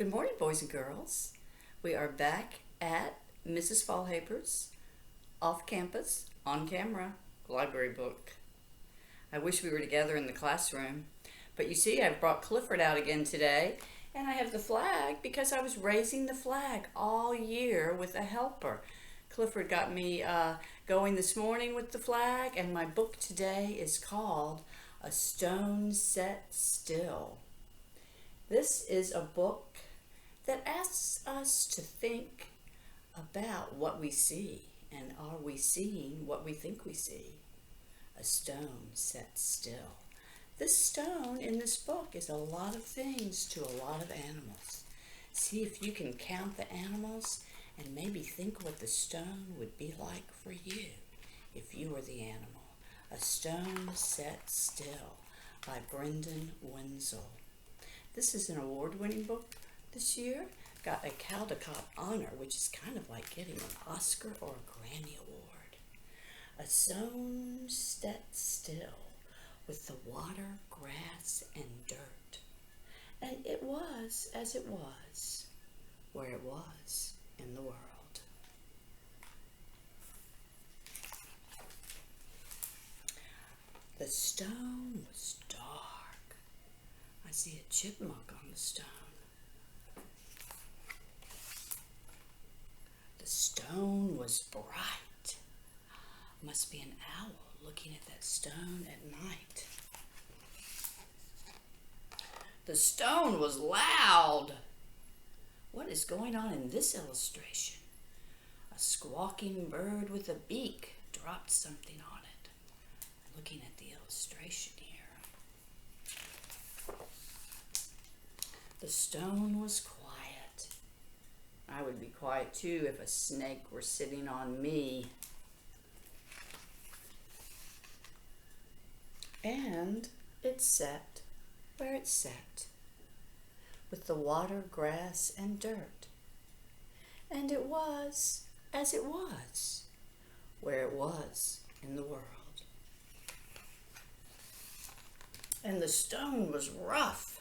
Good morning, boys and girls. We are back at Mrs. Faulhaber's off campus, on camera, library book. I wish we were together in the classroom, but you see, I've brought Clifford out again today, and I have the flag because I was raising the flag all year with a helper. Clifford got me going this morning with the flag, and my book today is called A Stone Set Still. This is a book that asks us to think about what we see, and are we seeing what we think we see? A stone set still. This stone in this book is a lot of things to a lot of animals. See if you can count the animals and maybe think what the stone would be like for you if you were the animal. A Stone Set Still by Brendan Wenzel. This is an award-winning book this year. Got a Caldecott honor, which is kind of like getting an Oscar or a Grammy Award. A stone set still with the water, grass, and dirt. And it was as it was, where it was in the world. The stone was dark. I see a chipmunk on the stone. The stone was bright. Must be an owl looking at that stone at night. The stone was loud. What is going on in this illustration? A squawking bird with a beak dropped something on it. Looking at the illustration here. The stone was quiet. I would be quiet too if a snake were sitting on me. And it sat where it sat, with the water, grass, and dirt. And it was as it was, where it was in the world. And the stone was rough,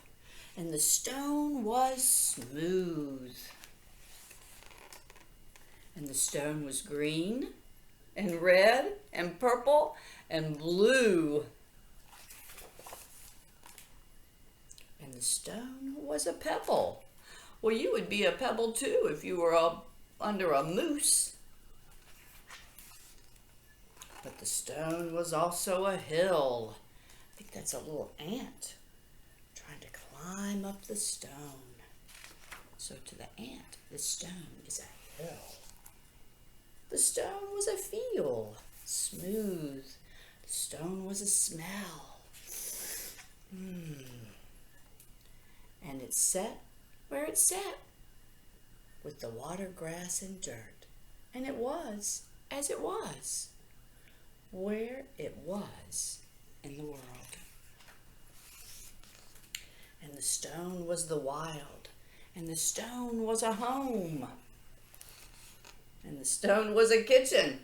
and the stone was smooth. And the stone was green, and red, and purple, and blue. And the stone was a pebble. Well, you would be a pebble too if you were under a moose. But the stone was also a hill. I think that's a little ant trying to climb up the stone. So to the ant, the stone is a hill. The stone was a feel, smooth. The stone was a smell. And it sat where it sat, with the water, grass, and dirt. And it was as it was, where it was in the world. And the stone was the wild, and the stone was a home. And the stone was a kitchen.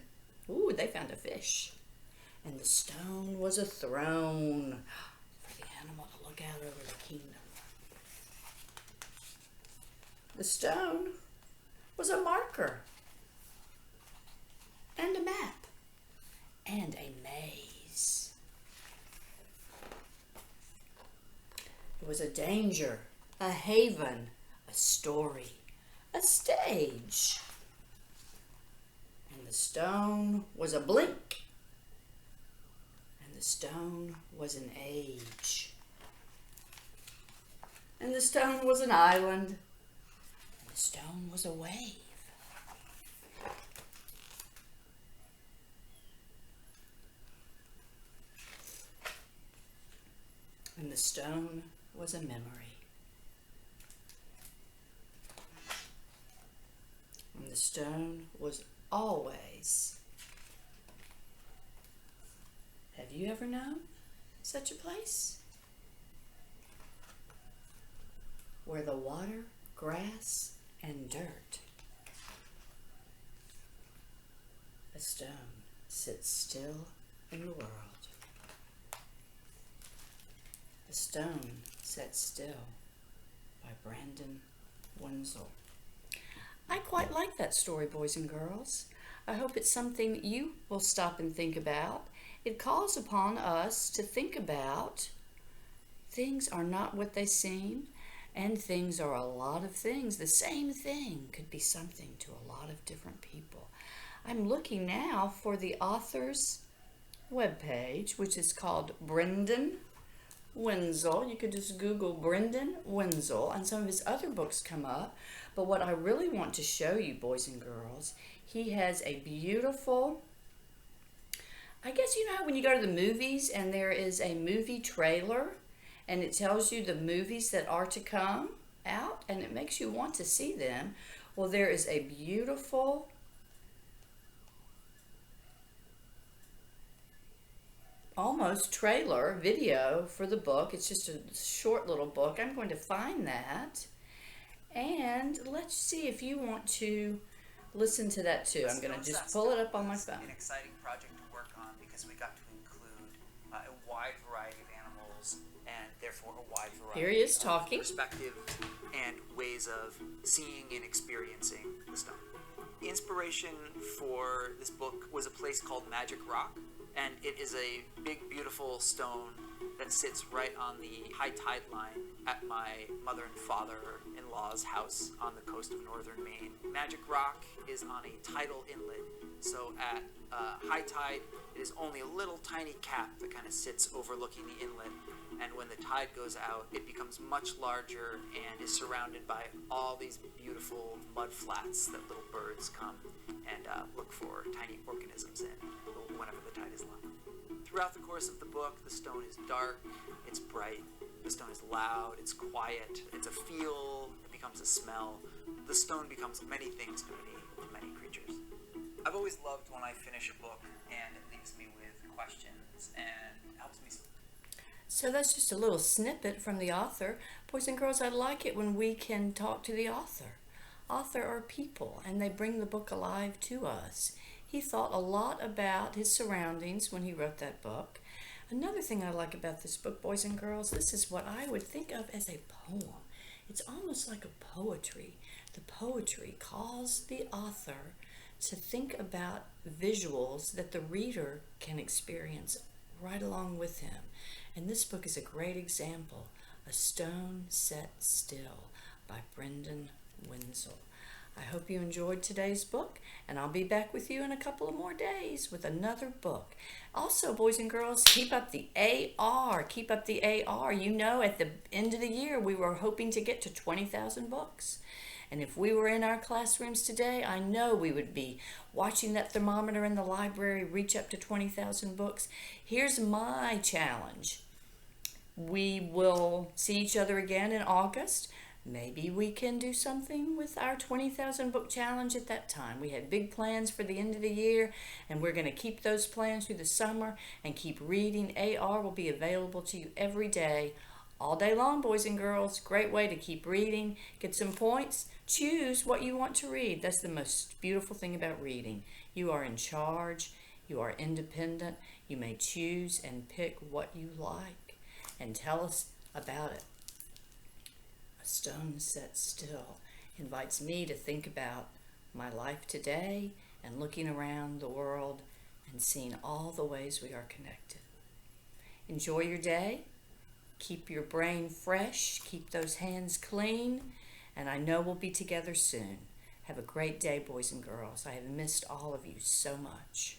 Ooh, they found a fish. And the stone was a throne for the animal to look out over the kingdom. The stone was a marker and a map and a maze. It was a danger, a haven, a story, a stage. And the stone was a blink, and the stone was an age. And the stone was an island, and the stone was a wave. And the stone was a memory. And the stone was always. Have you ever known such a place? Where the water, grass, and dirt, a stone sits still in the world. A Stone Set Still by Brendan Wenzel. I quite like that story, boys and girls. I hope it's something you will stop and think about. It calls upon us to think about things are not what they seem, and things are a lot of things. The same thing could be something to a lot of different people. I'm looking now for the author's webpage, which is called Brendan Wenzel. You could just Google Brendan Wenzel, and some of his other books come up. But what I really want to show you, boys and girls, he has a beautiful, I guess you know how when you go to the movies and there is a movie trailer and it tells you the movies that are to come out and it makes you want to see them. Well, there is a beautiful almost trailer video for the book. It's just a short little book. I'm going to find that, and let's see if you want to listen to that too. I'm going to just pull it up on my phone. An exciting project to work on because we got to include a wide variety of animals and therefore a wide variety Here he is talking. of perspective and ways of seeing and experiencing the stone. The inspiration for this book was a place called Magic Rock, and it is a big, beautiful stone that sits right on the high tide line at my mother and father-in-law's house on the coast of northern Maine. Magic Rock is on a tidal inlet, so at high tide, it is only a little tiny cap that kind of sits overlooking the inlet, and when the tide goes out, it becomes much larger and is surrounded by all these beautiful mud flats that little birds come and look for tiny organisms in whenever the tide is low. Throughout the course of the book, the stone is dark, it's bright, the stone is loud, it's quiet, it's a feel, it becomes a smell. The stone becomes many things to many creatures. I've always loved when I finish a book and it leaves me with questions and helps me. So that's just a little snippet from the author. Boys and girls, I like it when we can talk to the author. Author are people, and they bring the book alive to us. He thought a lot about his surroundings when he wrote that book. Another thing I like about this book, boys and girls, this is what I would think of as a poem. It's almost like a poetry. The poetry calls the author to think about visuals that the reader can experience right along with him. And this book is a great example, A Stone Set Still by Brendan Wenzel. I hope you enjoyed today's book, and I'll be back with you in a couple of more days with another book. Also, boys and girls, keep up the AR. Keep up the AR. You know, at the end of the year, we were hoping to get to 20,000 books. And if we were in our classrooms today, I know we would be watching that thermometer in the library reach up to 20,000 books. Here's my challenge. We will see each other again in August. Maybe we can do something with our 20,000 book challenge at that time. We had big plans for the end of the year, and we're going to keep those plans through the summer and keep reading. AR will be available to you every day, all day long, boys and girls. Great way to keep reading, get some points, choose what you want to read. That's the most beautiful thing about reading. You are in charge, you are independent, you may choose and pick what you like, and tell us about it. A Stone Set Still invites me to think about my life today and looking around the world and seeing all the ways we are connected. Enjoy your day. Keep your brain fresh. Keep those hands clean. And I know we'll be together soon. Have a great day, boys and girls. I have missed all of you so much.